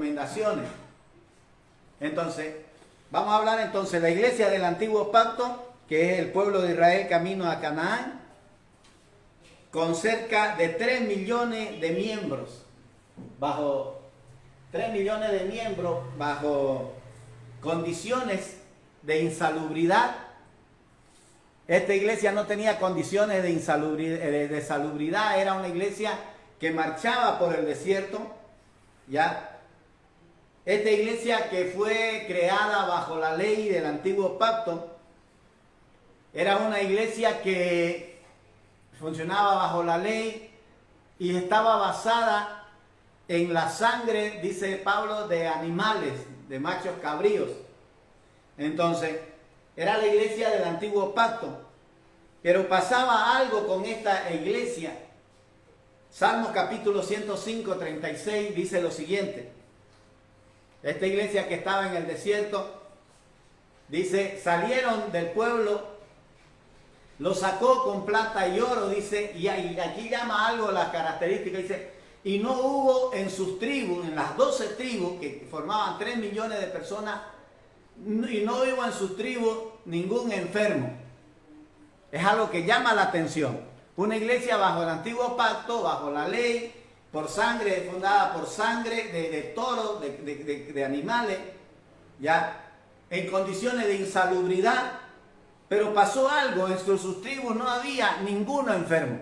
recomendaciones. Entonces, vamos a hablar entonces de la iglesia del antiguo pacto, que es el pueblo de Israel camino a Canaán, con cerca de 3 millones de miembros, bajo 3 millones de miembros, bajo condiciones de insalubridad. Esta iglesia no tenía condiciones de salubridad, era una iglesia que marchaba por el desierto, ¿ya? Esta iglesia que fue creada bajo la ley del antiguo pacto, era una iglesia que funcionaba bajo la ley y estaba basada en la sangre, dice Pablo, de animales, de machos cabríos. Entonces, era la iglesia del antiguo pacto. Pero pasaba algo con esta iglesia. Salmos capítulo 105, 36 dice lo siguiente. Esta iglesia que estaba en el desierto, dice, salieron del pueblo, lo sacó con plata y oro, dice, y aquí llama algo las características, dice, y no hubo en sus tribus, en las 12 tribus que formaban 3 millones de personas, y no hubo en sus tribus ningún enfermo. Es algo que llama la atención. Una iglesia bajo el antiguo pacto, bajo la ley, por sangre, fundada por sangre de toros, de animales, ya, en condiciones de insalubridad, pero pasó algo, en sus tribus no había ninguno enfermo,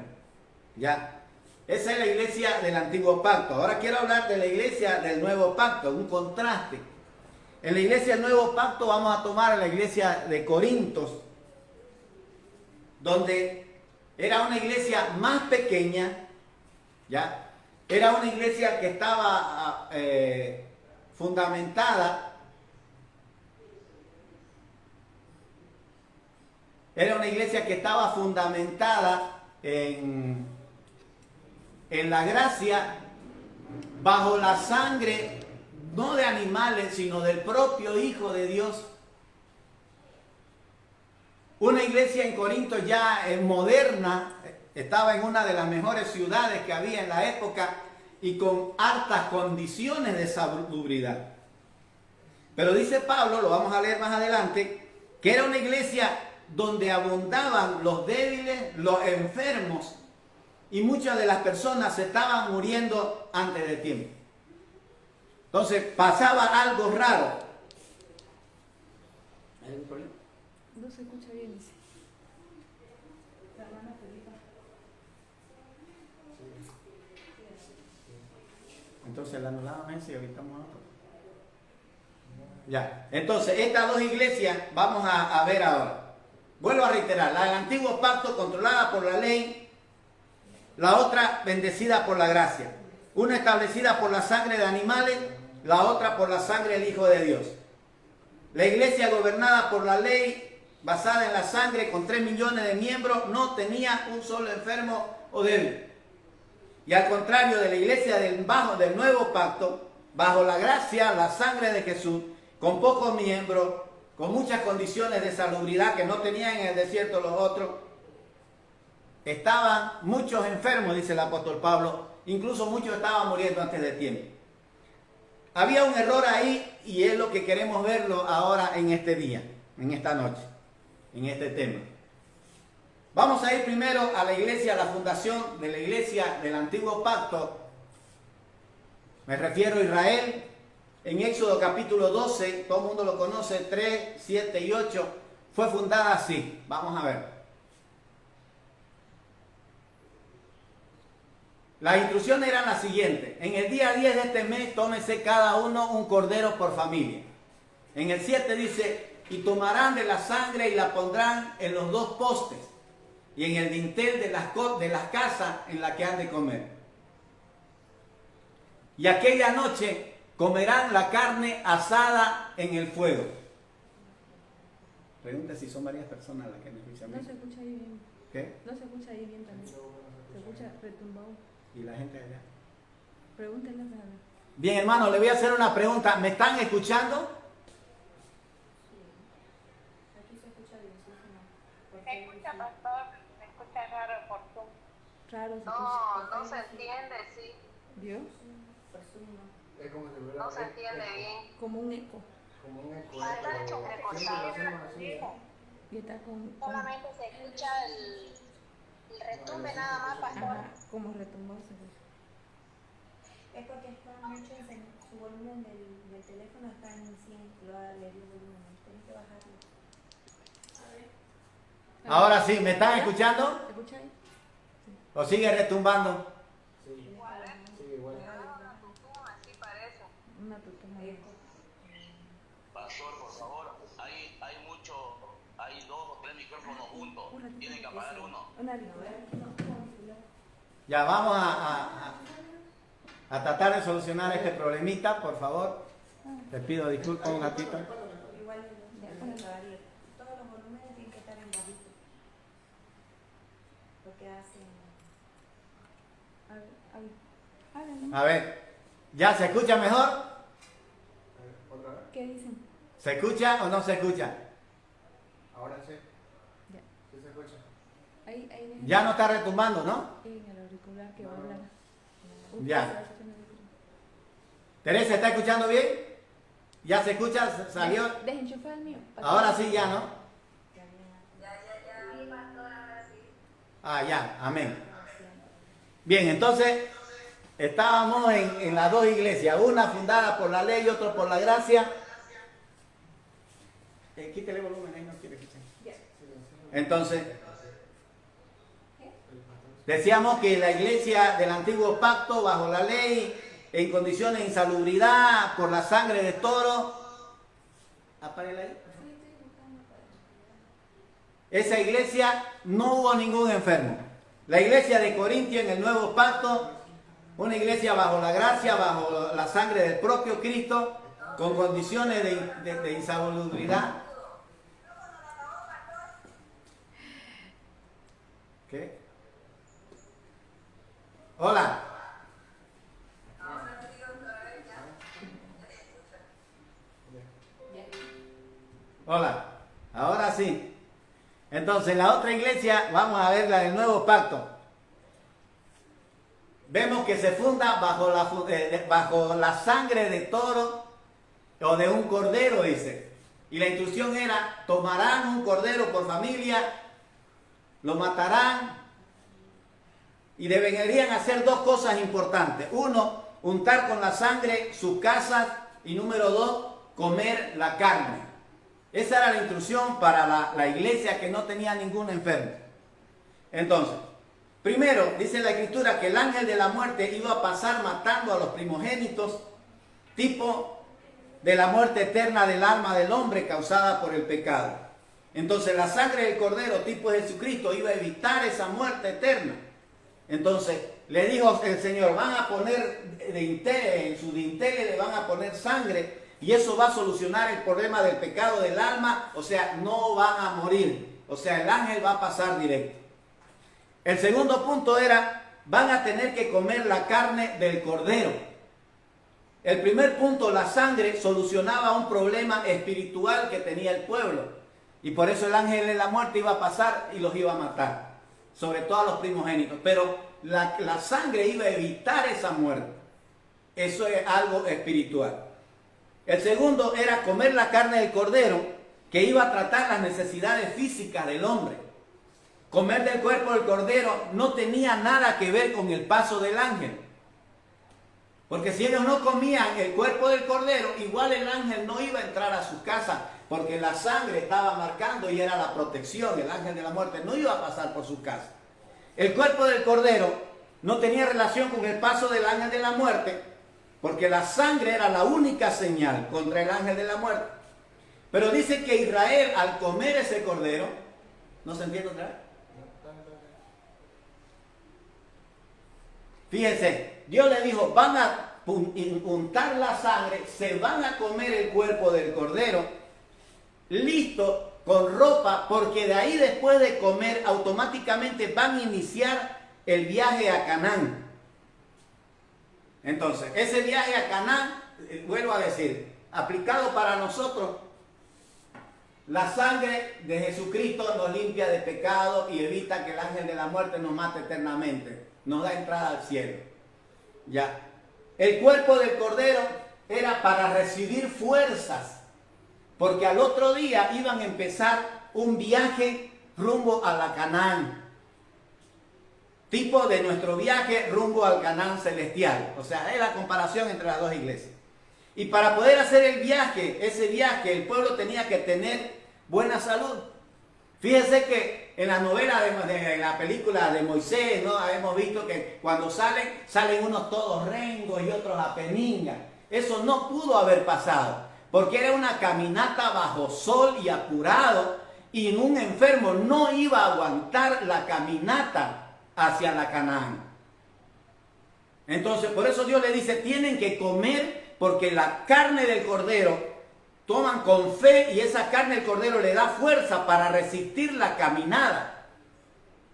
ya. Esa es la iglesia del antiguo pacto. Ahora quiero hablar de la iglesia del nuevo pacto, un contraste. En la iglesia del nuevo pacto vamos a tomar la iglesia de Corintios, donde era una iglesia más pequeña, ya. Era una iglesia que estaba fundamentada. Era una iglesia que estaba fundamentada en la gracia, bajo la sangre, no de animales, sino del propio Hijo de Dios. Una iglesia en Corinto ya moderna, estaba en una de las mejores ciudades que había en la época y con altas condiciones de salubridad. Pero dice Pablo, lo vamos a leer más adelante, que era una iglesia donde abundaban los débiles, los enfermos, y muchas de las personas se estaban muriendo antes de tiempo. Entonces pasaba algo raro. ¿Hay algún problema? No se escucha bien, dice. Entonces la anulamos ese y ahorita vamos a otro. Ya, entonces estas dos iglesias vamos a ver ahora. Vuelvo a reiterar, la del antiguo pacto controlada por la ley, la otra bendecida por la gracia. Una establecida por la sangre de animales, la otra por la sangre del Hijo de Dios. La iglesia gobernada por la ley, basada en la sangre, con 3 millones de miembros, no tenía un solo enfermo o débil. Y al contrario de la iglesia del nuevo pacto, bajo la gracia, la sangre de Jesús, con pocos miembros, con muchas condiciones de salubridad que no tenían en el desierto los otros, estaban muchos enfermos, dice el apóstol Pablo, incluso muchos estaban muriendo antes de tiempo. Había un error ahí y es lo que queremos verlo ahora en este día, en esta noche, en este tema. Vamos a ir primero a la iglesia, a la fundación de la iglesia del antiguo pacto. Me refiero a Israel. En Éxodo capítulo 12, todo el mundo lo conoce, 3, 7 y 8, fue fundada así. Vamos a ver. Las instrucciones eran las siguientes. En el día 10 de este mes, tómese cada uno un cordero por familia. En el 7 dice, y tomarán de la sangre y la pondrán en los 2 postes y en el dintel de las casas en la que han de comer. Y aquella noche comerán la carne asada en el fuego. Pregunta si son varias personas las que me escuchan. No se escucha ahí bien. ¿Qué? No se escucha ahí bien también. Se escucha retumbado. ¿Y la gente allá? Pregúntenle a ver. Bien, hermano, le voy a hacer una pregunta. ¿Me están escuchando? Aquí se escucha bien, sí, no. Se escucha, pastor, se escucha raro por Zoom. Raro se No, no se entiende, sí. ¿Vio? Es como si fuera No se entiende bien. Como un eco. como un eco. Ah, está pero entrecortado. siempre lo hacemos así. Y está con Solamente se escucha el retumbe nada más, pastor. ajá, como retumbado se escucha. Es porque está mucho en su volumen del teléfono está en 100, le dio volumen, tienes que bajarlo. Ahora sí, ¿me están escuchando? ¿Se escucha ahí? ¿O sigue retumbando? Sí, sí, igual. Ah, así parece. Una tutuma. Pastor, por favor, hay 2 o 3 micrófonos juntos. Tienen que apagar uno. Una línea. Ya vamos a tratar de solucionar este problemita, por favor. Les pido disculpas un ratito. Igual todos los volúmenes tienen que estar en bajito. Porque hacen... A ver, háganlo. A ver, ¿ya se escucha mejor? ¿Otra vez? ¿Qué dicen? ¿Se escucha o no se escucha? Ahora sí. Ya. ¿Sí se escucha? Ahí dejen. Ya no está retumbando, ¿no? En el auricular que va a hablar. Ya. ¿Teresa está escuchando bien? ¿Ya se escucha? ¿Salió? Desenchufar el mío. Ahora sí, ya, ¿no? Ah, ya, amén. Bien, entonces estábamos en las dos iglesias, una fundada por la ley y otra por la gracia. Quítale el volumen, ahí no quiere escuchar. Entonces, decíamos que la iglesia del antiguo pacto, bajo la ley, en condiciones de insalubridad, por la sangre de toro. Apáguela ahí. Esa iglesia no hubo ningún enfermo. La iglesia de Corintio en el nuevo pacto, una iglesia bajo la gracia, bajo la sangre del propio Cristo, con condiciones de insalubridad. ¿Qué? Hola. Hola. Ahora sí. Entonces, la otra iglesia, vamos a ver la del nuevo pacto. Vemos que se funda bajo la sangre de toro o de un cordero, dice. Y la instrucción era, tomarán un cordero por familia, lo matarán y deberían hacer 2 cosas importantes. 1, untar con la sangre sus casas y número 2, comer la carne. Esa era la instrucción para la iglesia que no tenía ningún enfermo. Entonces, primero, dice la Escritura que el ángel de la muerte iba a pasar matando a los primogénitos, tipo de la muerte eterna del alma del hombre causada por el pecado. Entonces, la sangre del Cordero, tipo de Jesucristo, iba a evitar esa muerte eterna. Entonces, le dijo el Señor, van a poner en su dintel le van a poner sangre, y eso va a solucionar el problema del pecado del alma, o sea, no van a morir. O sea, el ángel va a pasar directo. El segundo punto era, van a tener que comer la carne del cordero. El primer punto, la sangre, solucionaba un problema espiritual que tenía el pueblo. Y por eso el ángel de la muerte iba a pasar y los iba a matar. Sobre todo a los primogénitos. Pero la sangre iba a evitar esa muerte. Eso es algo espiritual. El segundo era comer la carne del cordero, que iba a tratar las necesidades físicas del hombre. Comer del cuerpo del cordero no tenía nada que ver con el paso del ángel. Porque si ellos no comían el cuerpo del cordero, igual el ángel no iba a entrar a su casa, porque la sangre estaba marcando y era la protección. El ángel de la muerte no iba a pasar por su casa. El cuerpo del cordero no tenía relación con el paso del ángel de la muerte, porque la sangre era la única señal contra el ángel de la muerte. Pero dice que Israel, al comer ese cordero, ¿no se entiende otra vez? Fíjense, Dios le dijo, van a untar la sangre, se van a comer el cuerpo del cordero, listo, con ropa, porque de ahí después de comer, automáticamente van a iniciar el viaje a Canaán. Entonces, ese viaje a Canaán, vuelvo a decir, aplicado para nosotros, la sangre de Jesucristo nos limpia de pecado y evita que el ángel de la muerte nos mate eternamente. Nos da entrada al cielo. Ya. el cuerpo del cordero era para recibir fuerzas, porque al otro día iban a empezar un viaje rumbo a la Canaán, tipo de nuestro viaje rumbo al Canaán celestial. O sea, es la comparación entre las dos iglesias. Y para poder hacer el viaje, ese viaje, el pueblo tenía que tener buena salud. Fíjense que en la novela, en la película de Moisés, ¿no? Hemos visto que cuando salen unos todos rengos y otros a peninga. Eso no pudo haber pasado, porque era una caminata bajo sol y apurado, y un enfermo no iba a aguantar la caminata hacia la Canaán. Entonces, por eso Dios le dice, tienen que comer, porque la carne del cordero toman con fe, y esa carne del cordero le da fuerza para resistir la caminada.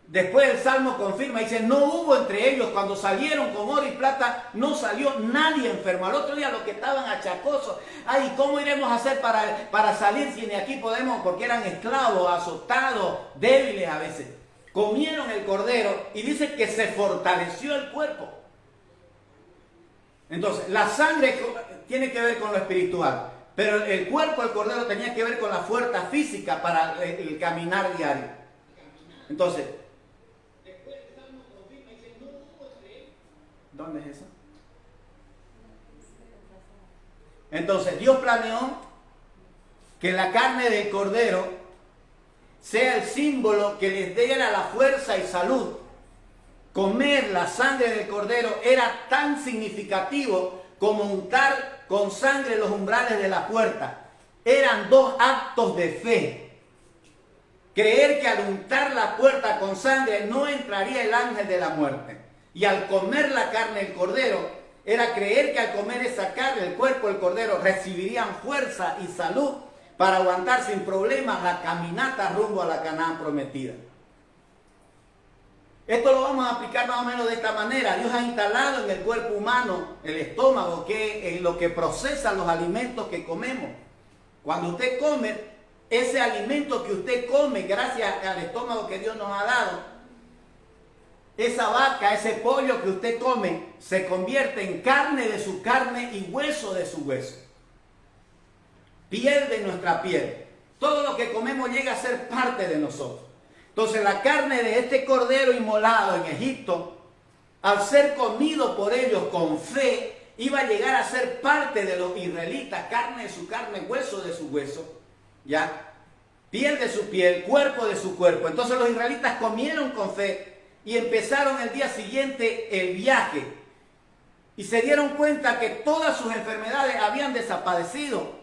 Después el Salmo confirma, dice, no hubo entre ellos, cuando salieron con oro y plata, no salió nadie enfermo. Al otro día los que estaban achacosos, ay, ¿cómo iremos a hacer para salir si ni aquí podemos? Porque eran esclavos, azotados, débiles a veces. Comieron el cordero y dice que se fortaleció el cuerpo. Entonces, la sangre tiene que ver con lo espiritual, pero el cuerpo del cordero tenía que ver con la fuerza física para el caminar diario. Entonces, ¿dónde es eso? Entonces, Dios planeó que la carne del cordero sea el símbolo que les diera la fuerza y salud. Comer la sangre del cordero era tan significativo como untar con sangre los umbrales de la puerta. Eran dos actos de fe. Creer que al untar la puerta con sangre no entraría el ángel de la muerte. Y al comer la carne del cordero, era creer que al comer esa carne, el cuerpo del cordero, recibirían fuerza y salud para aguantar sin problemas la caminata rumbo a la Canaán prometida. Esto lo vamos a aplicar más o menos de esta manera. Dios ha instalado en el cuerpo humano el estómago, que es lo que procesa los alimentos que comemos. Cuando usted come, ese alimento que usted come, gracias al estómago que Dios nos ha dado, esa vaca, ese pollo que usted come, se convierte en carne de su carne y hueso de su hueso. Piel de nuestra piel. Todo lo que comemos llega a ser parte de nosotros. Entonces la carne de este cordero inmolado en Egipto, al ser comido por ellos con fe, iba a llegar a ser parte de los israelitas, carne de su carne, hueso de su hueso, ¿ya? Piel de su piel, cuerpo de su cuerpo. Entonces los israelitas comieron con fe y empezaron el día siguiente el viaje. Y se dieron cuenta que todas sus enfermedades habían desaparecido.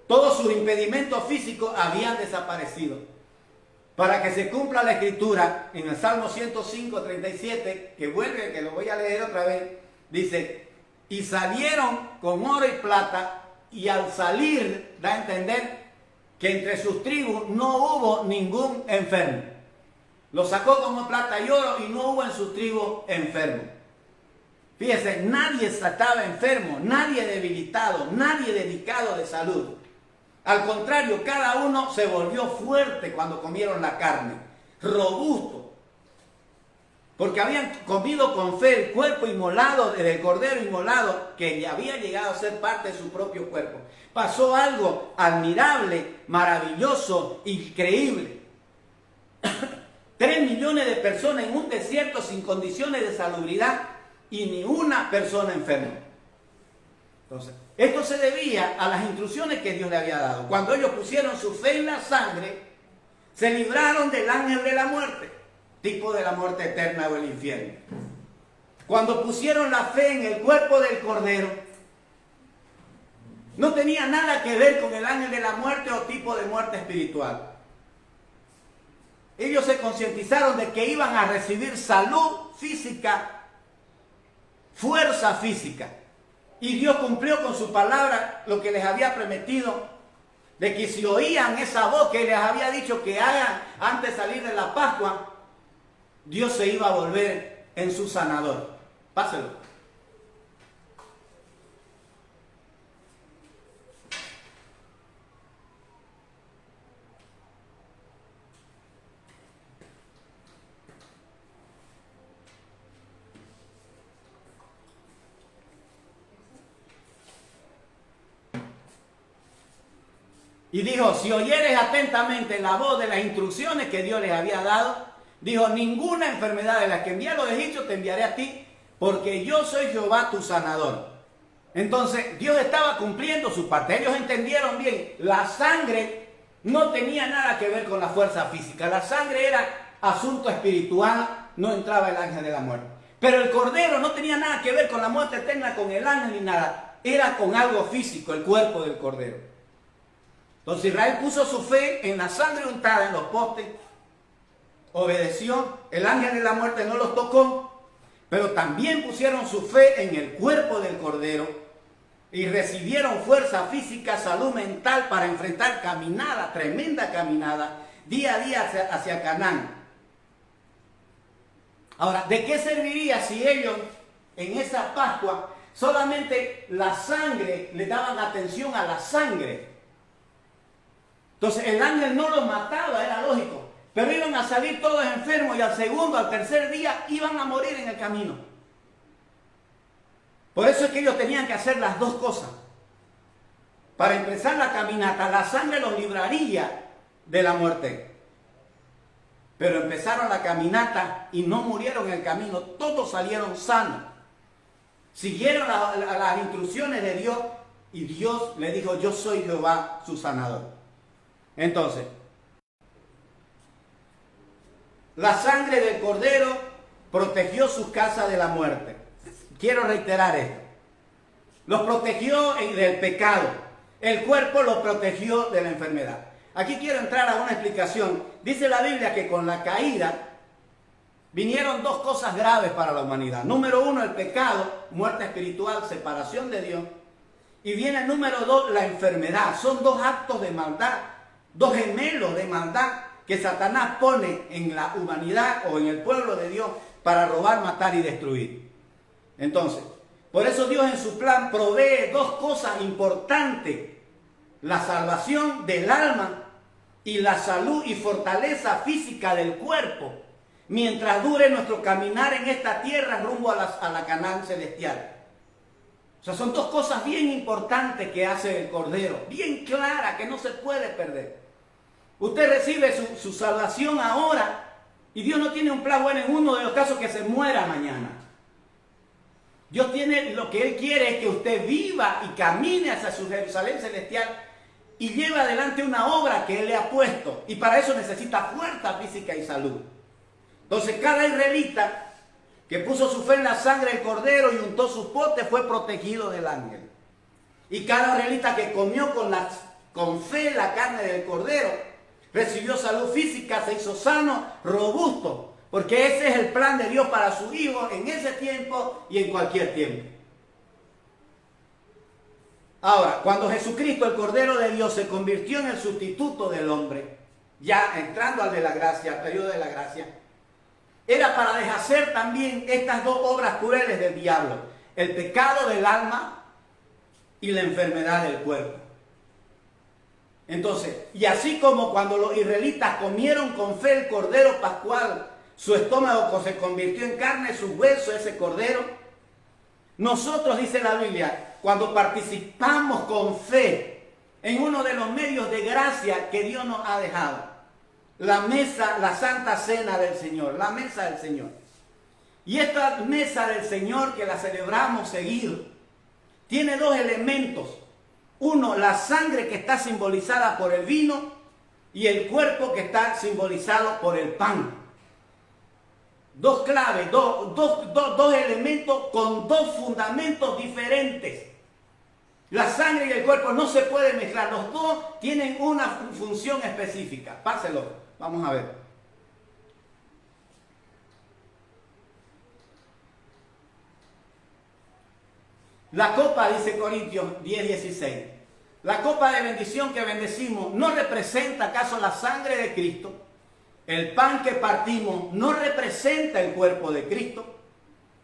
Todos sus impedimentos físicos habían desaparecido. Para que se cumpla la escritura, en el Salmo 105, 37, que vuelve, que lo voy a leer otra vez, dice, y salieron con oro y plata, y al salir, da a entender que entre sus tribus no hubo ningún enfermo. Lo sacó como plata y oro y no hubo en su tribu enfermo. Fíjense, nadie estaba enfermo, nadie debilitado, nadie delicado de salud. Al contrario, cada uno se volvió fuerte cuando comieron la carne, robusto. Porque habían comido con fe el cuerpo inmolado, del cordero inmolado, que ya había llegado a ser parte de su propio cuerpo. Pasó algo admirable, maravilloso, increíble. 3 millones de personas en un desierto sin condiciones de salubridad y ni una persona enferma. Entonces, esto se debía a las instrucciones que Dios le había dado. Cuando ellos pusieron su fe en la sangre, se libraron del ángel de la muerte, tipo de la muerte eterna o el infierno. Cuando pusieron la fe en el cuerpo del cordero, no tenía nada que ver con el ángel de la muerte o tipo de muerte espiritual. Ellos se concientizaron de que iban a recibir salud física, fuerza física. Y Dios cumplió con su palabra lo que les había prometido, de que si oían esa voz que les había dicho que hagan antes de salir de la Pascua, Dios se iba a volver en su sanador. Páselo. Y dijo, si oyeres atentamente la voz de las instrucciones que Dios les había dado, dijo, ninguna enfermedad de la que envié a los egipcios te enviaré a ti, porque yo soy Jehová tu sanador. Entonces, Dios estaba cumpliendo su parte. Ellos entendieron bien, la sangre no tenía nada que ver con la fuerza física. La sangre era asunto espiritual, no entraba el ángel de la muerte. Pero el cordero no tenía nada que ver con la muerte eterna, con el ángel ni nada. Era con algo físico, el cuerpo del cordero. Entonces Israel puso su fe en la sangre untada en los postes, obedeció, el ángel de la muerte no los tocó, pero también pusieron su fe en el cuerpo del cordero y recibieron fuerza física, salud mental para enfrentar caminada, tremenda caminada, día a día hacia Canaán. Ahora, ¿de qué serviría si ellos en esa Pascua solamente la sangre, le daban atención a la sangre? Entonces el ángel no los mataba, era lógico, pero iban a salir todos enfermos y al segundo, al tercer día iban a morir en el camino. Por eso es que ellos tenían que hacer las dos cosas. Para empezar la caminata, la sangre los libraría de la muerte. Pero empezaron la caminata y no murieron en el camino, todos salieron sanos. Siguieron las instrucciones de Dios y Dios le dijo, yo soy Jehová su sanador. Entonces, la sangre del cordero protegió sus casas de la muerte. Quiero reiterar esto. Los protegió del pecado. El cuerpo los protegió de la enfermedad. Aquí quiero entrar a una explicación. Dice la Biblia que con la caída vinieron dos cosas graves para la humanidad. Número uno, el pecado, muerte espiritual, separación de Dios. Y viene el número dos, la enfermedad. Son dos actos de maldad, dos gemelos de maldad que Satanás pone en la humanidad o en el pueblo de Dios para robar, matar y destruir. Entonces, por eso Dios en su plan provee dos cosas importantes: la salvación del alma y la salud y fortaleza física del cuerpo, mientras dure nuestro caminar en esta tierra rumbo a la Canaán celestial. O sea, son dos cosas bien importantes que hace el Cordero, bien claras, que no se puede perder. Usted recibe su salvación ahora y Dios no tiene un plan bueno en uno de los casos que se muera mañana. Dios tiene, lo que Él quiere es que usted viva y camine hacia su Jerusalén celestial y lleve adelante una obra que Él le ha puesto. Y para eso necesita fuerza física y salud. Entonces cada israelita que puso su fe en la sangre del cordero y untó sus postes fue protegido del ángel. Y cada israelita que comió con fe la carne del cordero recibió salud física, se hizo sano, robusto. Porque ese es el plan de Dios para su hijo en ese tiempo y en cualquier tiempo. Ahora, cuando Jesucristo, el Cordero de Dios, se convirtió en el sustituto del hombre, ya entrando al de la gracia, al periodo de la gracia, era para deshacer también estas dos obras crueles del diablo: el pecado del alma y la enfermedad del cuerpo. Entonces, y así como cuando los israelitas comieron con fe el Cordero Pascual, su estómago se convirtió en carne, sus huesos, ese cordero. Nosotros, dice la Biblia, cuando participamos con fe en uno de los medios de gracia que Dios nos ha dejado, la mesa, la santa cena del Señor, la mesa del Señor. Y esta mesa del Señor que la celebramos seguido, tiene dos elementos. Uno, la sangre que está simbolizada por el vino y el cuerpo que está simbolizado por el pan. Dos claves, dos elementos con dos fundamentos diferentes. La sangre y el cuerpo no se pueden mezclar. Los dos tienen una función específica. Páselo, vamos a ver. La copa, dice Corintios 10:16. La copa de bendición que bendecimos, ¿no representa acaso la sangre de Cristo? El pan que partimos no representa el cuerpo de Cristo.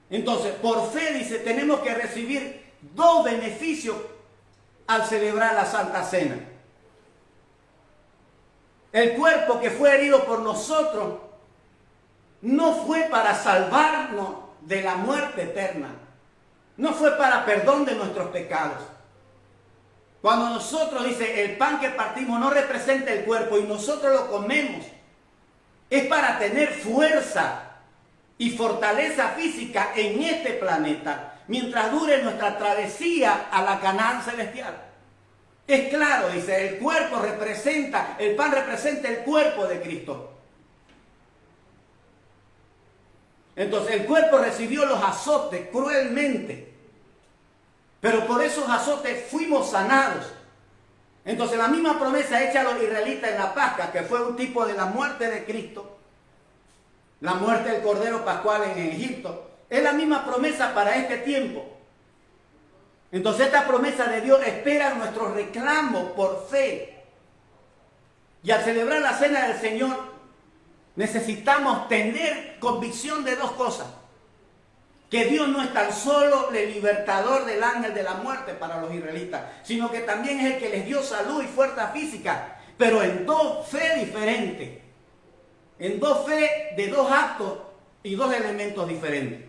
Entonces, por fe, dice, tenemos que recibir dos beneficios al celebrar la Santa Cena. El cuerpo que fue herido por nosotros no fue para salvarnos de la muerte eterna. No fue para perdón de nuestros pecados. Cuando nosotros, dice, el pan que partimos no representa el cuerpo y nosotros lo comemos, es para tener fuerza y fortaleza física en este planeta, mientras dure nuestra travesía a la Canaán celestial. Es claro, dice, el cuerpo representa, el pan representa el cuerpo de Cristo. Entonces el cuerpo recibió los azotes cruelmente, pero por esos azotes fuimos sanados. Entonces la misma promesa hecha a los israelitas en la Pascua, que fue un tipo de la muerte de Cristo, la muerte del Cordero Pascual en Egipto, es la misma promesa para este tiempo. Entonces esta promesa de Dios espera nuestro reclamo por fe. Y al celebrar la cena del Señor, necesitamos tener convicción de dos cosas. Que Dios no es tan solo el libertador del ángel de la muerte para los israelitas, sino que también es el que les dio salud y fuerza física, pero en dos fe diferentes. En dos fe de dos actos y dos elementos diferentes.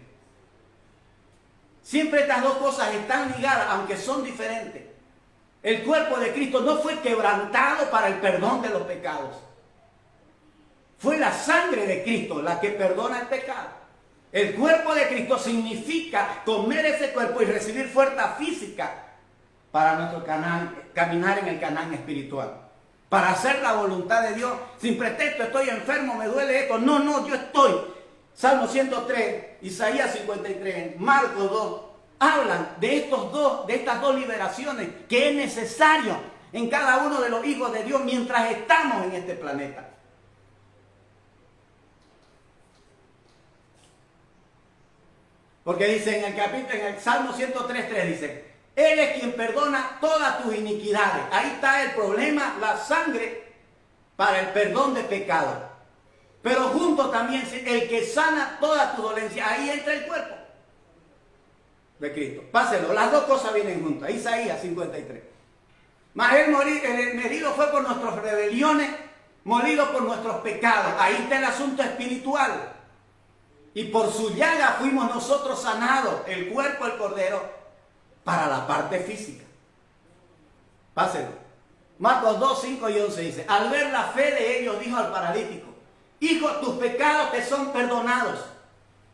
Siempre estas dos cosas están ligadas, aunque son diferentes. El cuerpo de Cristo no fue quebrantado para el perdón de los pecados. Fue la sangre de Cristo la que perdona el pecado. El cuerpo de Cristo significa comer ese cuerpo y recibir fuerza física para nuestro caminar en el Canaán espiritual. Para hacer la voluntad de Dios. Sin pretexto, estoy enfermo, me duele esto. No, yo estoy. Salmo 103, Isaías 53, Marcos 2, hablan de estas dos liberaciones que es necesario en cada uno de los hijos de Dios mientras estamos en este planeta. Porque dice en el Salmo 103.3 dice, Él es quien perdona todas tus iniquidades. Ahí está el problema, la sangre para el perdón de pecado. Pero junto también el que sana toda tu dolencia. Ahí entra el cuerpo de Cristo. Páselo, las dos cosas vienen juntas. Isaías 53. Mas el herido fue por nuestras rebeliones, molido por nuestros pecados. Ahí está el asunto espiritual. Y por su llaga fuimos nosotros sanados, el cuerpo, el cordero, para la parte física. Páselo. Marcos 2, 5 y 11 dice, al ver la fe de ellos, dijo al paralítico, hijo, tus pecados te son perdonados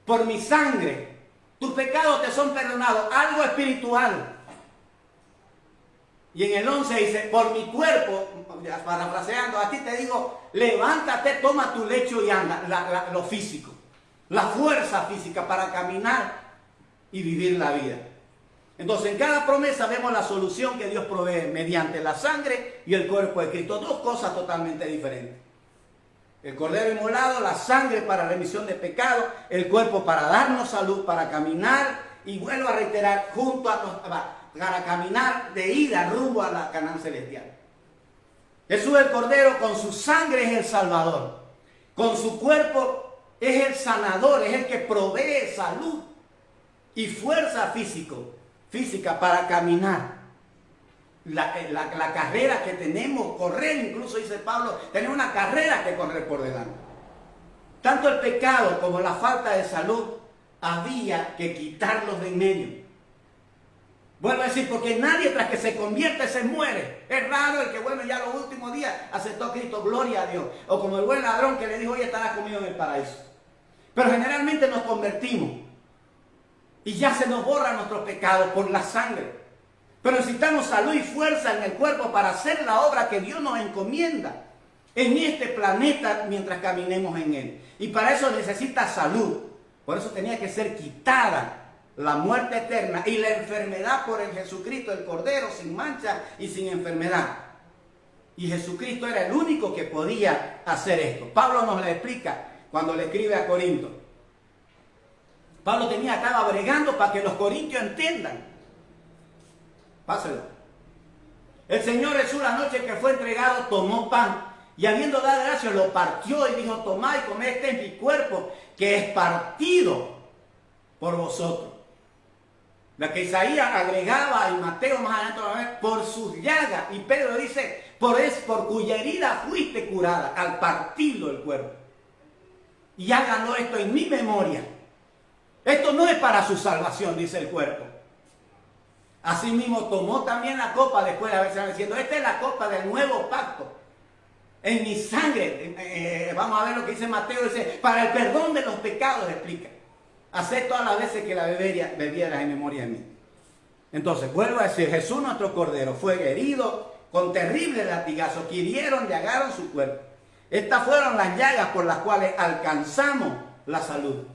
por mi sangre. Tus pecados te son perdonados. Algo espiritual. Y en el 11 dice, por mi cuerpo, parafraseando, a ti te digo, levántate, toma tu lecho y anda. Lo físico. La fuerza física para caminar y vivir la vida. Entonces en cada promesa vemos la solución que Dios provee mediante la sangre y el cuerpo de Cristo. Dos cosas totalmente diferentes. El cordero inmolado, la sangre para remisión de pecado, el cuerpo para darnos salud, para caminar, y vuelvo a reiterar, para caminar de ida rumbo a la Canaán celestial. Jesús el Cordero con su sangre es el Salvador, con su cuerpo es el sanador, es el que provee salud y fuerza física para caminar. La carrera que tenemos, correr, incluso dice Pablo, tenemos una carrera que correr por delante. Tanto el pecado como la falta de salud había que quitarlos de en medio. Vuelvo a decir, porque nadie tras que se convierte se muere. Es raro el que, bueno, ya los últimos días aceptó a Cristo, gloria a Dios. O como el buen ladrón que le dijo, hoy estarás conmigo en el paraíso. Pero generalmente nos convertimos y ya se nos borran nuestros pecados por la sangre. Pero necesitamos salud y fuerza en el cuerpo para hacer la obra que Dios nos encomienda en este planeta mientras caminemos en él. Y para eso necesita salud. Por eso tenía que ser quitada la muerte eterna y la enfermedad por el Jesucristo, el Cordero, sin mancha y sin enfermedad. Y Jesucristo era el único que podía hacer esto. Pablo nos lo explica cuando le escribe a Corinto. Pablo estaba bregando para que los corintios entiendan. Páselo. El Señor Jesús, la noche que fue entregado, tomó pan y habiendo dado gracias lo partió y dijo, tomad y comed, este es mi cuerpo que es partido por vosotros. La que Isaías agregaba y Mateo más adelante, por sus llagas. Y Pedro dice, por cuya herida fuiste curada al partirlo el cuerpo. Y háganlo esto en mi memoria. Esto no es para su salvación, dice el cuerpo. Asimismo tomó también la copa después de haberse diciendo, esta es la copa del nuevo pacto. En mi sangre, vamos a ver lo que dice Mateo, dice, para el perdón de los pecados, explica. Haced todas las veces que la bebieras en memoria de mí. Entonces, vuelvo a decir, Jesús nuestro Cordero fue herido con terribles latigazos que hirieron, llagaron su cuerpo. Estas fueron las llagas por las cuales alcanzamos la salud.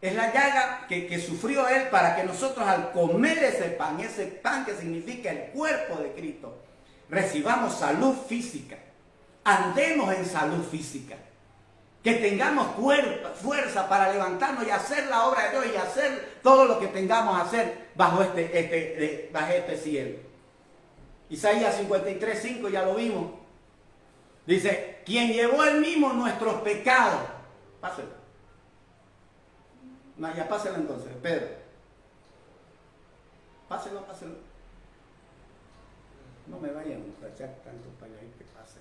Es la llaga que sufrió Él para que nosotros al comer ese pan que significa el cuerpo de Cristo, recibamos salud física, andemos en salud física, que tengamos fuerza para levantarnos y hacer la obra de Dios y hacer todo lo que tengamos que hacer bajo este cielo. Isaías 53:5 ya lo vimos. Dice, quien llevó él mismo nuestros pecados. Páselo. No, ya páselo entonces, Pedro. Páselo. No me vayan a tachar tanto para que pase.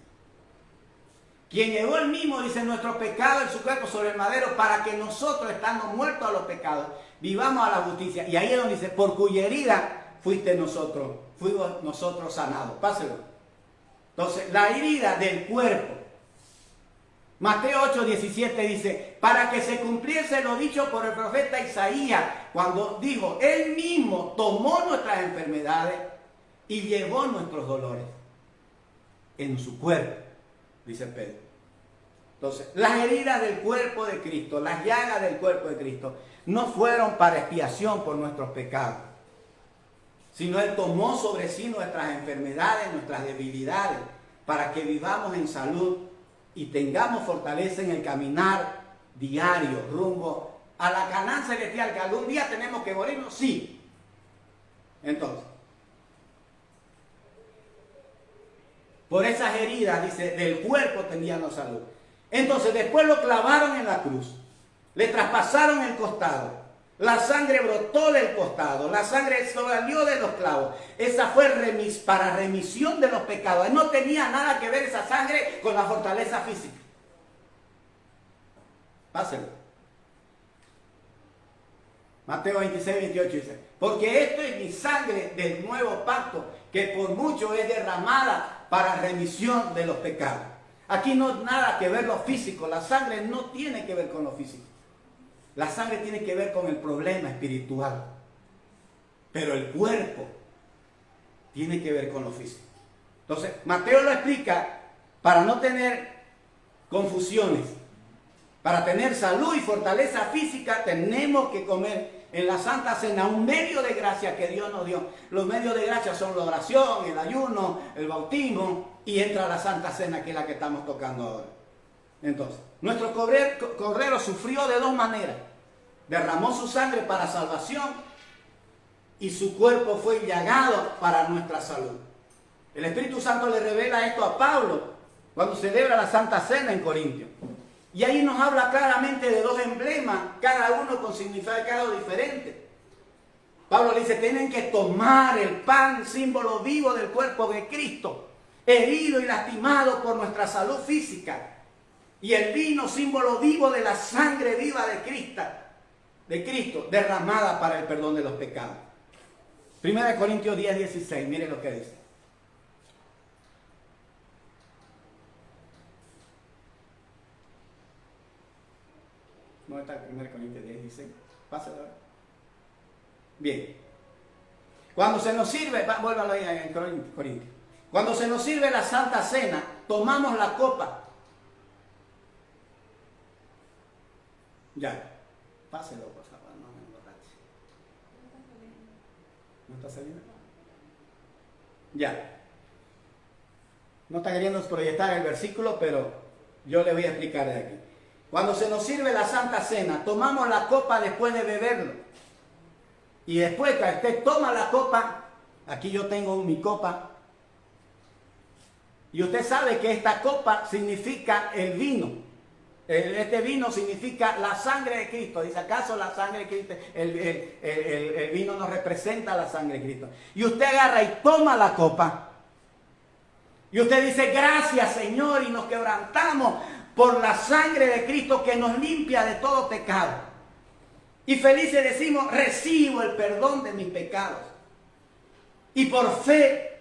Quien llevó él mismo, dice, nuestros pecados en su cuerpo sobre el madero, para que nosotros, estando muertos a los pecados, vivamos a la justicia. Y ahí es donde dice, por cuya herida fuimos nosotros sanados. Páselo. Entonces, la herida del cuerpo. Mateo 8:17 dice, para que se cumpliese lo dicho por el profeta Isaías, cuando dijo, él mismo tomó nuestras enfermedades y llevó nuestros dolores en su cuerpo, dice Pedro. Entonces, las heridas del cuerpo de Cristo, las llagas del cuerpo de Cristo, no fueron para expiación por nuestros pecados, sino Él tomó sobre sí nuestras enfermedades, nuestras debilidades, para que vivamos en salud y tengamos fortaleza en el caminar diario, rumbo a la Canaán celestial, que algún día tenemos que morirnos, sí. Entonces, por esas heridas, dice, del cuerpo teníamos salud. Entonces, después lo clavaron en la cruz, le traspasaron el costado. La sangre brotó del costado, la sangre salió de los clavos. Esa fue para remisión de los pecados. No tenía nada que ver esa sangre con la fortaleza física. Pásenlo. Mateo 26:28 dice, porque esto es mi sangre del nuevo pacto, que por mucho es derramada para remisión de los pecados. Aquí no hay nada que ver lo físico, la sangre no tiene que ver con lo físico. La sangre tiene que ver con el problema espiritual, pero el cuerpo tiene que ver con lo físico. Entonces, Mateo lo explica para no tener confusiones. Para tener salud y fortaleza física tenemos que comer en la Santa Cena un medio de gracia que Dios nos dio. Los medios de gracia son la oración, el ayuno, el bautismo y entra la Santa Cena, que es la que estamos tocando ahora. Entonces, nuestro Cordero sufrió de dos maneras. Derramó su sangre para salvación y su cuerpo fue llagado para nuestra salud. El Espíritu Santo le revela esto a Pablo cuando celebra la Santa Cena en Corintios. Y ahí nos habla claramente de dos emblemas, cada uno con significado diferente. Pablo le dice, tienen que tomar el pan, símbolo vivo del cuerpo de Cristo, herido y lastimado por nuestra salud física. Y el vino, símbolo vivo de la sangre viva de Cristo, derramada para el perdón de los pecados. 1 Corintios 10:16, mire lo que dice. ¿Dónde está 1 Corintios 10:16? Pásalo ahora. Bien. Cuando se nos sirve, vuélvalo ahí en Corintios. Cuando se nos sirve la Santa Cena, tomamos la copa. Ya. Páselo, por favor, no me emborrache. ¿No está saliendo? Ya. No está queriendo proyectar el versículo, pero yo le voy a explicar de aquí. Cuando se nos sirve la Santa Cena, tomamos la copa después de beberlo. Y después que usted toma la copa, aquí yo tengo mi copa, y usted sabe que esta copa significa el vino. Este vino significa la sangre de Cristo. Dice, ¿acaso la sangre de Cristo? El vino nos representa la sangre de Cristo. Y usted agarra y toma la copa. Y usted dice, gracias Señor, y nos quebrantamos por la sangre de Cristo que nos limpia de todo pecado. Y felices decimos, recibo el perdón de mis pecados. y por fe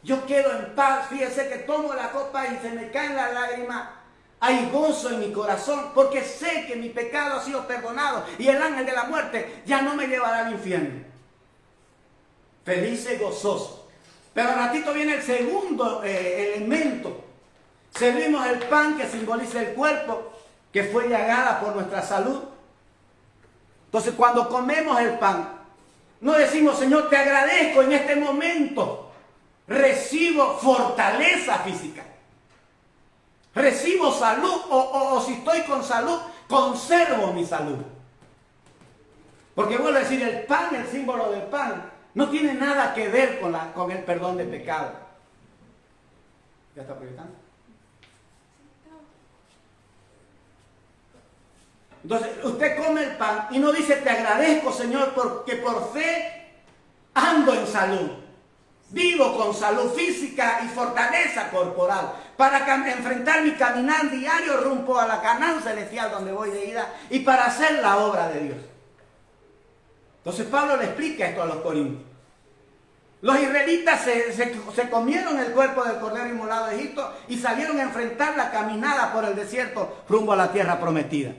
yo quedo en paz. Fíjese que tomo la copa y se me caen las lágrimas. Hay gozo en mi corazón porque sé que mi pecado ha sido perdonado y el ángel de la muerte ya no me llevará al infierno. Feliz y gozoso. Pero al ratito viene el segundo elemento. Servimos el pan que simboliza el cuerpo que fue llagada por nuestra salud. Entonces cuando comemos el pan, no decimos, Señor, te agradezco en este momento. Recibo fortaleza física. Recibo salud o si estoy con salud, conservo mi salud. Porque vuelvo a decir, el pan, el símbolo del pan, no tiene nada que ver con el perdón de pecado. ¿Ya está proyectando? Entonces, usted come el pan y no dice, te agradezco, Señor, porque por fe ando en salud. Vivo con salud física y fortaleza corporal para enfrentar mi caminar diario rumbo a la Canaán celestial donde voy de ida y para hacer la obra de Dios. Entonces Pablo le explica esto a los corintios. Los israelitas se comieron el cuerpo del cordero inmolado de Egipto y salieron a enfrentar la caminada por el desierto rumbo a la tierra prometida.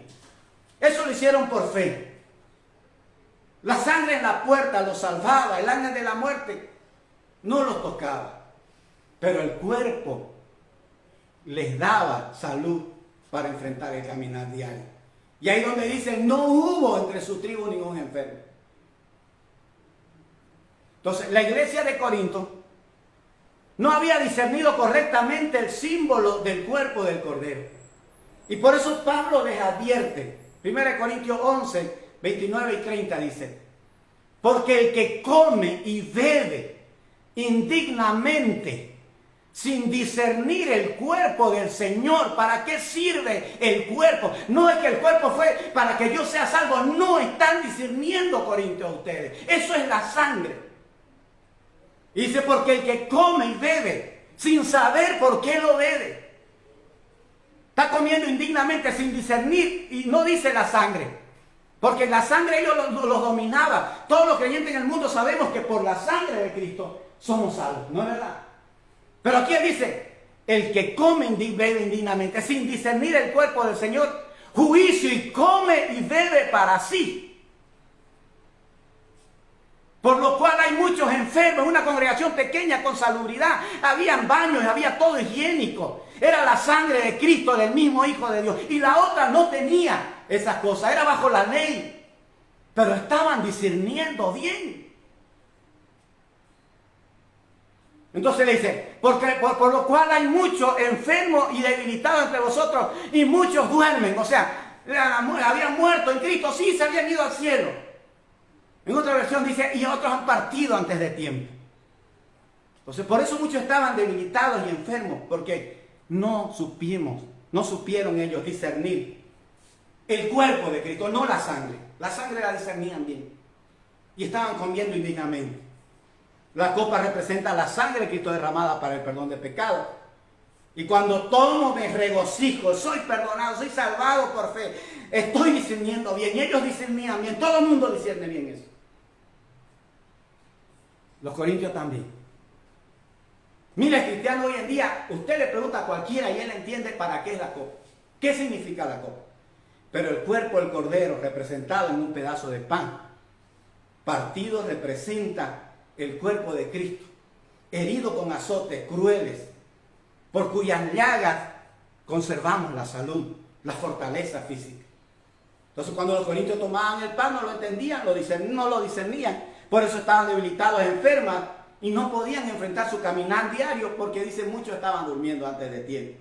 Eso lo hicieron por fe. La sangre en la puerta los salvaba, el ángel de la muerte no los tocaba, pero el cuerpo les daba salud para enfrentar el caminar diario. Y ahí donde dice, no hubo entre su tribu ningún enfermo. Entonces, la iglesia de Corinto no había discernido correctamente el símbolo del cuerpo del Cordero. Y por eso Pablo les advierte. 1 Corintios 11, 29 y 30 dice, porque el que come y bebe indignamente, sin discernir el cuerpo del Señor, ¿para qué sirve el cuerpo? No es que el cuerpo fue para que yo sea salvo, no están discerniendo, Corintios, ustedes. Eso es la sangre. Y dice, porque el que come y bebe, sin saber por qué lo bebe, está comiendo indignamente, sin discernir, y no dice la sangre. Porque la sangre ellos los dominaba. Todos los creyentes en el mundo sabemos que por la sangre de Cristo somos salvos, ¿no es verdad? Pero aquí dice, el que come y bebe indignamente, sin discernir el cuerpo del Señor, juicio y come y bebe para sí. Por lo cual hay muchos enfermos, una congregación pequeña con salubridad, habían baños, había todo higiénico. Era la sangre de Cristo, del mismo Hijo de Dios. Y la otra no tenía esas cosas, era bajo la ley. Pero estaban discerniendo bien. Entonces le dice, por lo cual hay muchos enfermos y debilitados entre vosotros y muchos duermen. O sea, habían muerto en Cristo, sí, se habían ido al cielo. En otra versión dice, y otros han partido antes de tiempo. Entonces por eso muchos estaban debilitados y enfermos, porque no supieron ellos discernir el cuerpo de Cristo, no la sangre. La sangre la discernían bien. Y estaban comiendo indignamente. La copa representa la sangre de Cristo derramada para el perdón de pecados. Y cuando tomo me regocijo, soy perdonado, soy salvado por fe. Estoy discerniendo bien. Y ellos discernían bien. Todo el mundo discierne bien eso. Los corintios también. Mira, el cristiano hoy en día, usted le pregunta a cualquiera y él entiende para qué es la copa. ¿Qué significa la copa? Pero el cuerpo del cordero representado en un pedazo de pan, partido, representa el cuerpo de Cristo, herido con azotes crueles, por cuyas llagas conservamos la salud, la fortaleza física. Entonces cuando los corintios tomaban el pan no lo entendían, no lo discernían, por eso estaban debilitados, enfermas y no podían enfrentar su caminar diario porque dicen muchos estaban durmiendo antes de tiempo.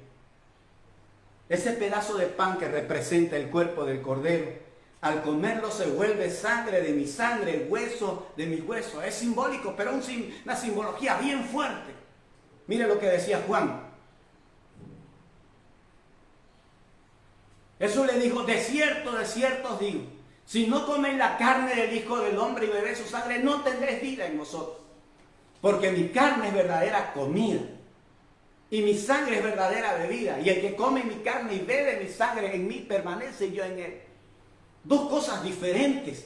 Ese pedazo de pan que representa el cuerpo del Cordero, al comerlo se vuelve sangre de mi sangre, hueso de mi hueso. Es simbólico, pero una simbología bien fuerte. Mire lo que decía Juan. Jesús le dijo, de cierto os digo, si no coméis la carne del Hijo del Hombre y bebéis su sangre, no tendréis vida en vosotros. Porque mi carne es verdadera comida y mi sangre es verdadera bebida. Y el que come mi carne y bebe mi sangre en mí permanece y yo en él. Dos cosas diferentes,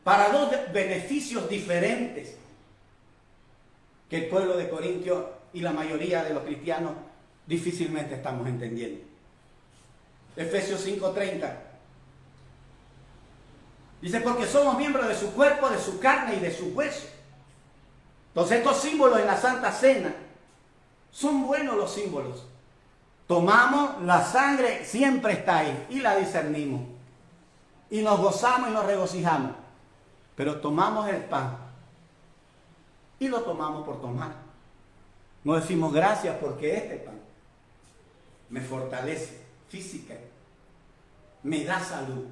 para dos beneficios diferentes. que el pueblo de Corintio y la mayoría de los cristianos difícilmente estamos entendiendo. Efesios 5:30 dice, porque somos miembros de su cuerpo, de su carne y de su hueso. Entonces estos símbolos en la Santa Cena son buenos, los símbolos. Tomamos la sangre, siempre está ahí, y la discernimos. Y nos gozamos y nos regocijamos. Pero tomamos el pan y lo tomamos por tomar. No decimos gracias porque este pan me fortalece física, me da salud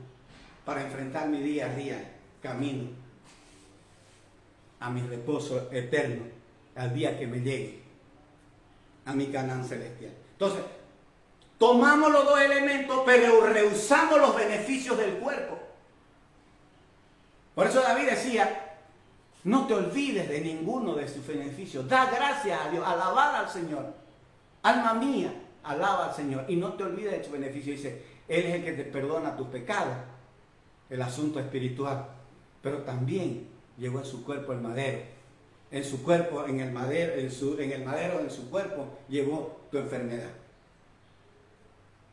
para enfrentar mi día a día, camino a mi reposo eterno, al día que me llegue a mi Canaán celestial. Entonces, tomamos los dos elementos, pero rehusamos los beneficios del cuerpo. Por eso David decía, no te olvides de ninguno de sus beneficios. Da gracias a Dios, alabar al Señor. Alma mía, alaba al Señor y no te olvides de sus beneficios. Dice, Él es el que te perdona tus pecados, el asunto espiritual. Pero también llegó en su cuerpo el madero. En su cuerpo, en el madero, en su cuerpo, llevó tu enfermedad.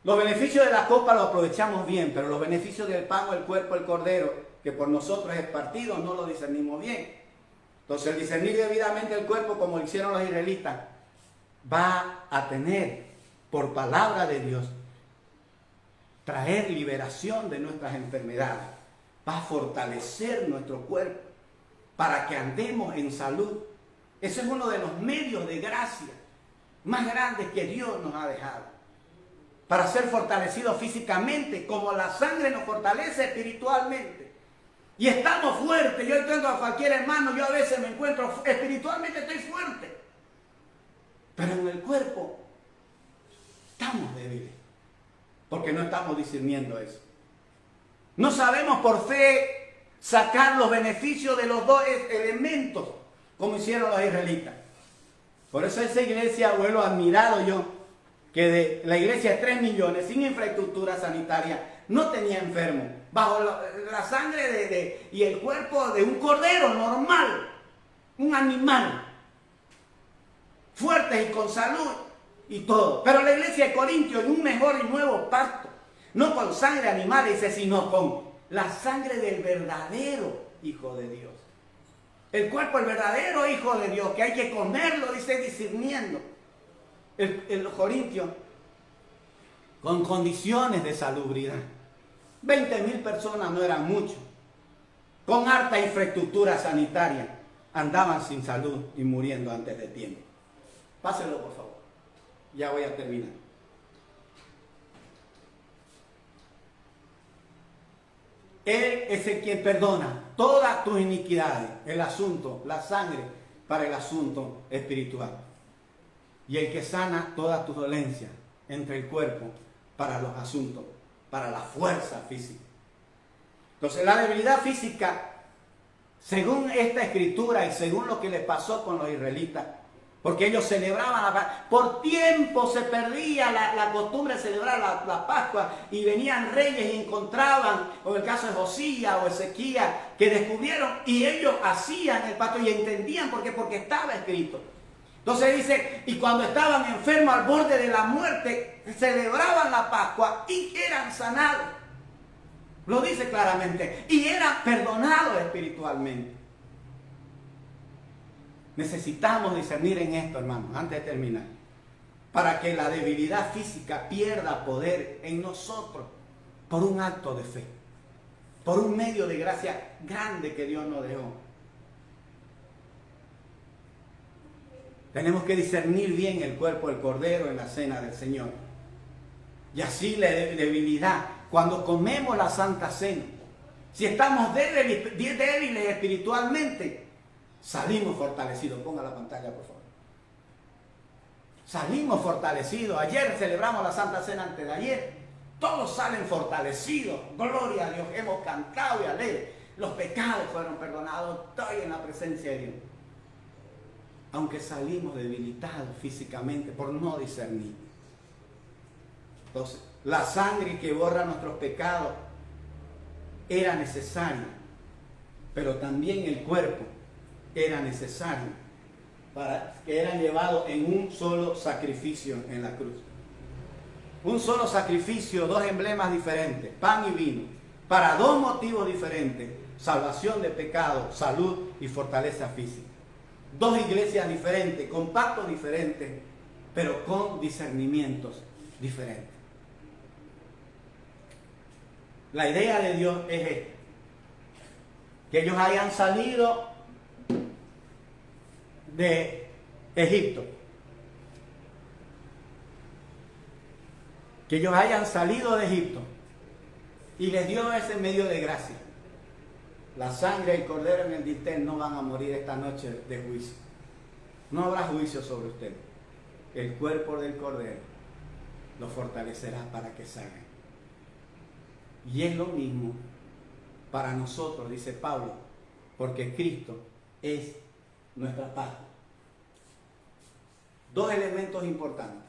Los beneficios de la copa los aprovechamos bien, pero los beneficios del pan o el cuerpo, el cordero, que por nosotros es partido, no lo discernimos bien. Entonces el discernir debidamente el cuerpo, como lo hicieron los israelitas, va a tener, por palabra de Dios, traer liberación de nuestras enfermedades. Va a fortalecer nuestro cuerpo para que andemos en salud. Ese es uno de los medios de gracia más grandes que Dios nos ha dejado. Para ser fortalecidos físicamente, como la sangre nos fortalece espiritualmente. Y estamos fuertes. Yo entiendo a cualquier hermano, yo a veces me encuentro espiritualmente, estoy fuerte. Pero en el cuerpo estamos débiles. Porque no estamos discerniendo eso. No sabemos por fe sacar los beneficios de los dos elementos, como hicieron los israelitas. Por eso esa iglesia, vuelvo admirado yo, que de la iglesia de 3 millones, sin infraestructura sanitaria, no tenía enfermos, bajo la sangre y el cuerpo de un cordero normal, un animal, fuerte y con salud y todo. Pero la iglesia de Corintio, en un mejor y nuevo pacto, no con sangre animal, dice, sino con la sangre del verdadero Hijo de Dios. El cuerpo del verdadero Hijo de Dios, que hay que comerlo, dice, discerniendo. El Corintio, con condiciones de salubridad. 20.000 personas no eran mucho. Con harta infraestructura sanitaria, andaban sin salud y muriendo antes de tiempo. Pásenlo, por favor. Ya voy a terminar. Él es el quien perdona todas tus iniquidades, el asunto, la sangre para el asunto espiritual. Y el que sana todas tus dolencias entre el cuerpo para los asuntos, para la fuerza física. Entonces la debilidad física, según esta escritura y según lo que les pasó con los israelitas, porque ellos celebraban por tiempo se perdía la costumbre de celebrar la Pascua y venían reyes y encontraban, o en el caso de Josías o Ezequías, que descubrieron y ellos hacían el pacto y entendían porque estaba escrito. Entonces dice, y cuando estaban enfermos al borde de la muerte, celebraban la Pascua y eran sanados. Lo dice claramente. Y eran perdonados espiritualmente. Necesitamos discernir en esto, hermanos, antes de terminar. Para que la debilidad física pierda poder en nosotros por un acto de fe. Por un medio de gracia grande que Dios nos dejó. Tenemos que discernir bien el cuerpo del Cordero en la cena del Señor. Y así la debilidad, cuando comemos la Santa Cena, si estamos débiles espiritualmente, salimos fortalecidos. Ponga la pantalla, por favor. Salimos fortalecidos. Ayer celebramos la Santa Cena antes de ayer. Todos salen fortalecidos. Gloria a Dios. Hemos cantado y alegre. Los pecados fueron perdonados. Estoy en la presencia de Dios. Aunque salimos debilitados físicamente por no discernir. Entonces, la sangre que borra nuestros pecados era necesaria, pero también el cuerpo era necesario que eran llevados en un solo sacrificio en la cruz. Un solo sacrificio, dos emblemas diferentes, pan y vino, para dos motivos diferentes: salvación de pecado, salud y fortaleza física. Dos iglesias diferentes, con pactos diferentes, pero con discernimientos diferentes. La idea de Dios es esta: que ellos hayan salido de Egipto, que ellos hayan salido de Egipto, y les dio ese medio de gracia. La sangre del cordero en el dintel no van a morir esta noche de juicio. No habrá juicio sobre ustedes. El cuerpo del cordero los fortalecerá para que salgan. Y es lo mismo para nosotros, dice Pablo, porque Cristo es nuestra paz. Dos elementos importantes,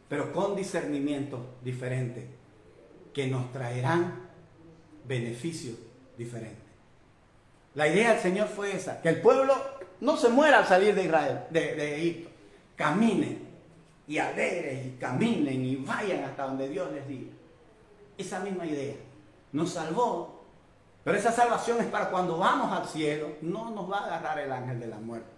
pero con discernimientos diferentes, que nos traerán beneficios diferentes. La idea del Señor fue esa: que el pueblo no se muera al salir de Israel, de Egipto. Caminen y alegres y caminen y vayan hasta donde Dios les diga. Esa misma idea nos salvó, pero esa salvación es para cuando vamos al cielo. No nos va a agarrar el ángel de la muerte.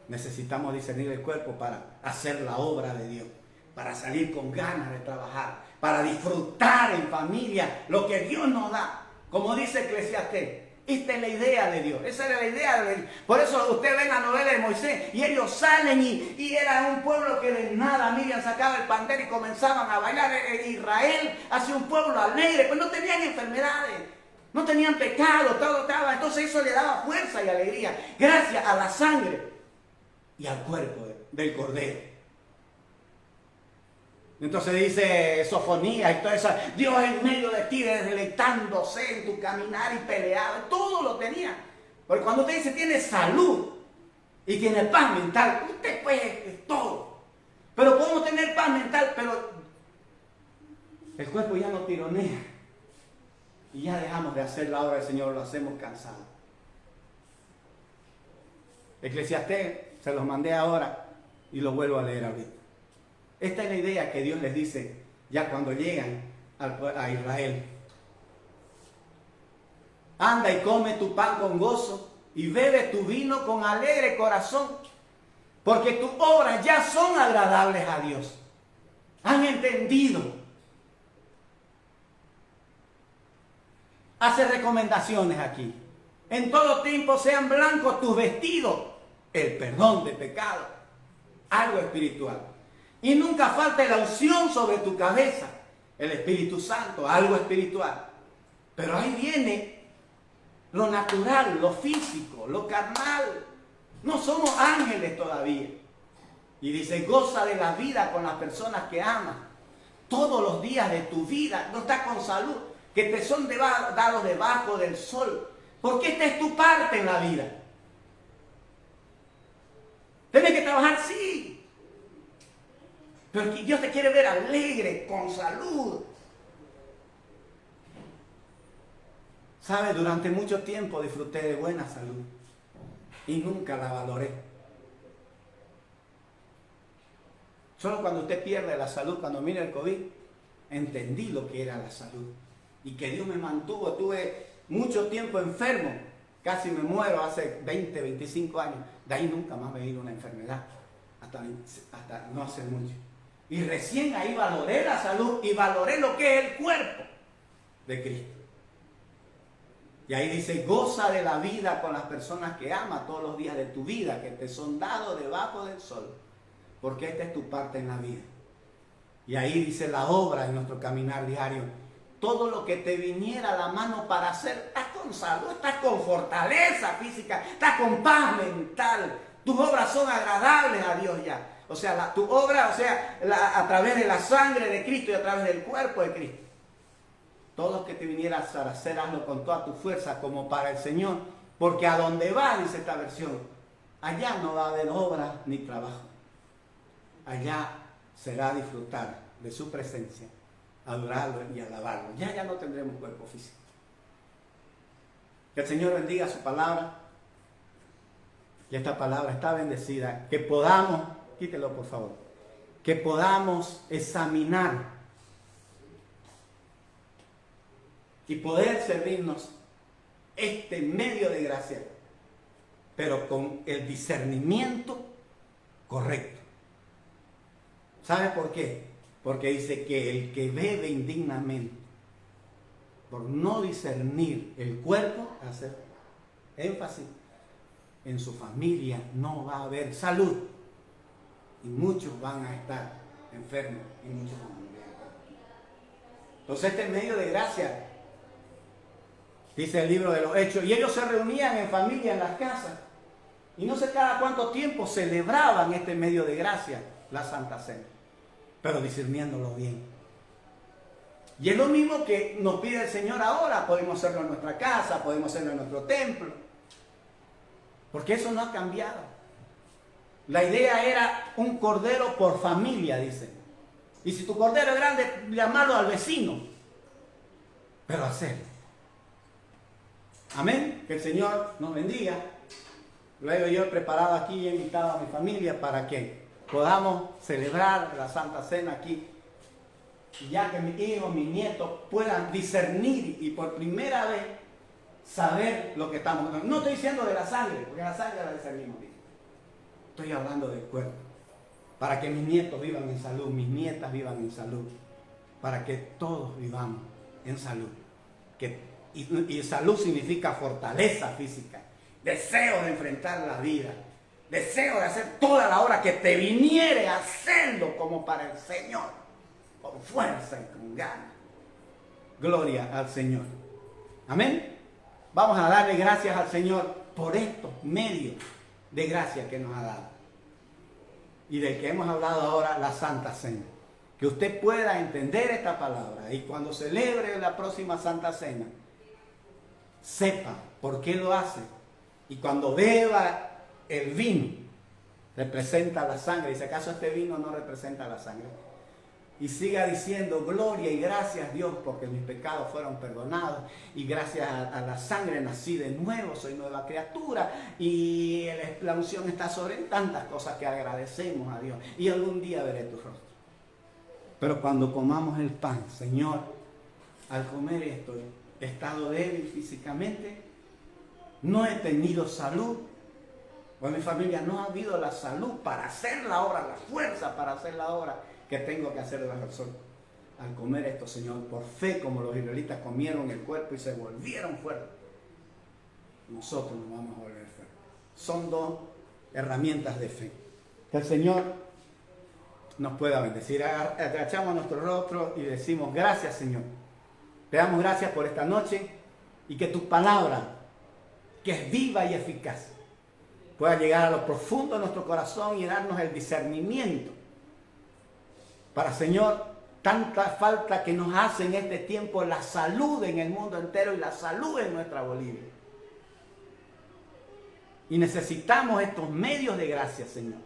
Necesitamos discernir el cuerpo para hacer la obra de Dios, para salir con ganas de trabajar, para disfrutar en familia lo que Dios nos da. Como dice Eclesiastés, esta es la idea de Dios. Esa era la idea de Dios. Por eso usted ve la novela de Moisés y ellos salen y era un pueblo que de nada, Miriam sacaba el pandero y comenzaban a bailar. Israel hacia un pueblo alegre, pues no tenían enfermedades, no tenían pecado, todo estaba. Entonces eso le daba fuerza y alegría, gracias a la sangre y al cuerpo del cordero. Entonces dice Sofonías y todo eso: Dios en medio de ti, deleitándose en tu caminar y peleado. Todo lo tenía. Porque cuando usted dice tiene salud y tiene paz mental, usted puede todo. Pero podemos tener paz mental, pero el cuerpo ya no tironea. Y ya dejamos de hacer la obra del Señor, lo hacemos cansado. Eclesiastés, se los mandé ahora y lo vuelvo a leer ahorita. Esta es la idea que Dios les dice ya cuando llegan a Israel. Anda y come tu pan con gozo y bebe tu vino con alegre corazón, porque tus obras ya son agradables a Dios. ¿Han entendido? Hace recomendaciones aquí. En todo tiempo sean blancos tus vestidos, el perdón de pecado, algo espiritual. Y nunca falte la unción sobre tu cabeza, el Espíritu Santo, algo espiritual. Pero ahí viene lo natural, lo físico, lo carnal. No somos ángeles todavía. Y dice: goza de la vida con las personas que amas. Todos los días de tu vida, no estás con salud, que te son dados debajo del sol. Porque esta es tu parte en la vida. Tienes que trabajar, sí. Pero Dios te quiere ver alegre, con salud. ¿Sabe? Durante mucho tiempo disfruté de buena salud y nunca la valoré. Solo cuando usted pierde la salud, cuando mira el COVID, entendí lo que era la salud. Y que Dios me mantuvo. Tuve mucho tiempo enfermo. Casi me muero hace 20, 25 años. De ahí nunca más me vino una enfermedad. Hasta no hace mucho. Y recién ahí valoré la salud y valoré lo que es el cuerpo de Cristo. Y ahí dice: goza de la vida con las personas que amas todos los días de tu vida, que te son dados debajo del sol, porque esta es tu parte en la vida. Y ahí dice la obra en nuestro caminar diario: todo lo que te viniera a la mano para hacer, estás con salud, estás con fortaleza física, estás con paz mental, tus obras son agradables a Dios ya. O sea, tu obra, a través de la sangre de Cristo y a través del cuerpo de Cristo. Todo lo que te viniera a hacer, hazlo con toda tu fuerza como para el Señor. Porque a donde va, dice esta versión, allá no va a haber obra ni trabajo. Allá será disfrutar de su presencia, adorarlo y alabarlo. Ya no tendremos cuerpo físico. Que el Señor bendiga su palabra. que esta palabra está bendecida, que podamos, quítelo por favor, que podamos examinar y poder servirnos este medio de gracia, pero con el discernimiento correcto. ¿Sabe por qué? Porque dice que el que bebe indignamente, por no discernir el cuerpo, hacer énfasis, en su familia no va a haber salud. Y muchos van a estar enfermos y muchos van a morir. Entonces este medio de gracia, dice el libro de los Hechos, y ellos se reunían en familia en las casas. Y no sé cada cuánto tiempo celebraban este medio de gracia, la Santa Cena, pero discerniéndolo bien. Y es lo mismo que nos pide el Señor ahora. Podemos hacerlo en nuestra casa, podemos hacerlo en nuestro templo, porque eso no ha cambiado. La idea era un cordero por familia, dice. Y si tu cordero es grande, llamarlo al vecino, pero hacerlo. Amén. Que el Señor nos bendiga. Luego yo he preparado aquí y he invitado a mi familia para que podamos celebrar la Santa Cena aquí. Y ya que mis hijos, mis nietos puedan discernir y por primera vez saber lo que estamos hablando. No estoy diciendo de la sangre, porque la sangre la discernimos bien. Estoy hablando del cuerpo. Para que mis nietos vivan en salud, mis nietas vivan en salud. Para que todos vivamos en salud. Y salud significa fortaleza física. Deseo de enfrentar la vida. Deseo de hacer toda la obra que te viniere a hacerlo como para el Señor. Con fuerza y con ganas. Gloria al Señor. Amén. Vamos a darle gracias al Señor por estos medios de gracia que nos ha dado. Y del que hemos hablado ahora, la Santa Cena. Que usted pueda entender esta palabra y cuando celebre la próxima Santa Cena, sepa por qué lo hace. Y cuando beba el vino, representa la sangre. Dice, ¿acaso este vino no representa la sangre? Y siga diciendo, gloria y gracias Dios, porque mis pecados fueron perdonados. Y gracias a la sangre nací de nuevo, soy nueva criatura. Y la unción está sobre tantas cosas que agradecemos a Dios. Y algún día veré tu rostro. Pero cuando comamos el pan, Señor, al comer esto, he estado débil físicamente, no he tenido salud, o en mi familia no ha habido la salud para hacer la obra, la fuerza para hacer la obra que tengo que hacer de la razón. Al comer esto, Señor, por fe, como los israelitas comieron el cuerpo y se volvieron fuertes, nosotros nos vamos a volver fuertes. Son dos herramientas de fe. Que el Señor nos pueda bendecir. Agachamos nuestro rostro y decimos, gracias, Señor. Te damos gracias por esta noche y que tu palabra, que es viva y eficaz, pueda llegar a lo profundo de nuestro corazón y darnos el discernimiento para, Señor, tanta falta que nos hace en este tiempo la salud en el mundo entero y la salud en nuestra Bolivia. Y necesitamos estos medios de gracia, Señor,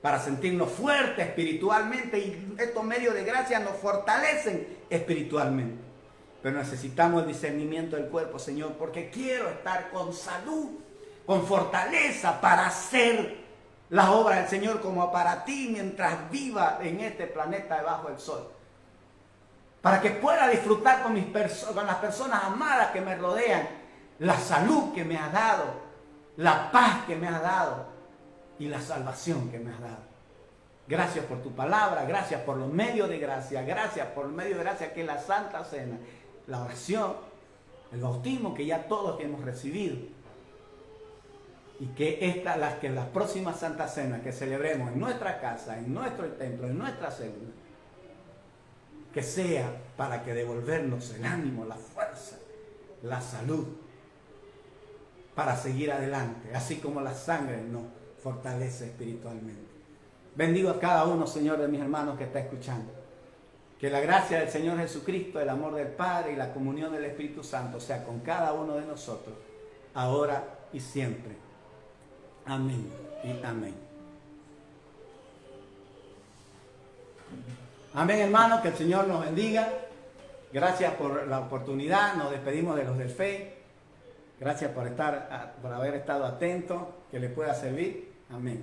para sentirnos fuertes espiritualmente, y estos medios de gracia nos fortalecen espiritualmente. Pero necesitamos el discernimiento del cuerpo, Señor, porque quiero estar con salud, con fortaleza para hacer la obra del Señor como para ti mientras viva en este planeta debajo del sol. Para que pueda disfrutar con las personas amadas que me rodean, la salud que me has dado, la paz que me has dado y la salvación que me has dado. Gracias por tu palabra, gracias por los medios de gracia, gracias por el medio de gracia que es la Santa Cena, la oración, el bautismo que ya todos hemos recibido. Y que las próximas Santa Cena que celebremos en nuestra casa, en nuestro templo, en nuestra célula, que sea para que devolvernos el ánimo, la fuerza, la salud, para seguir adelante, así como la sangre nos fortalece espiritualmente. Bendigo a cada uno, Señor, de mis hermanos que está escuchando. Que la gracia del Señor Jesucristo, el amor del Padre y la comunión del Espíritu Santo sea con cada uno de nosotros, ahora y siempre. Amén y amén. Amén, hermanos, que el Señor nos bendiga. Gracias por la oportunidad. Nos despedimos de los del Fe. Gracias por haber estado atentos. que les pueda servir. Amén.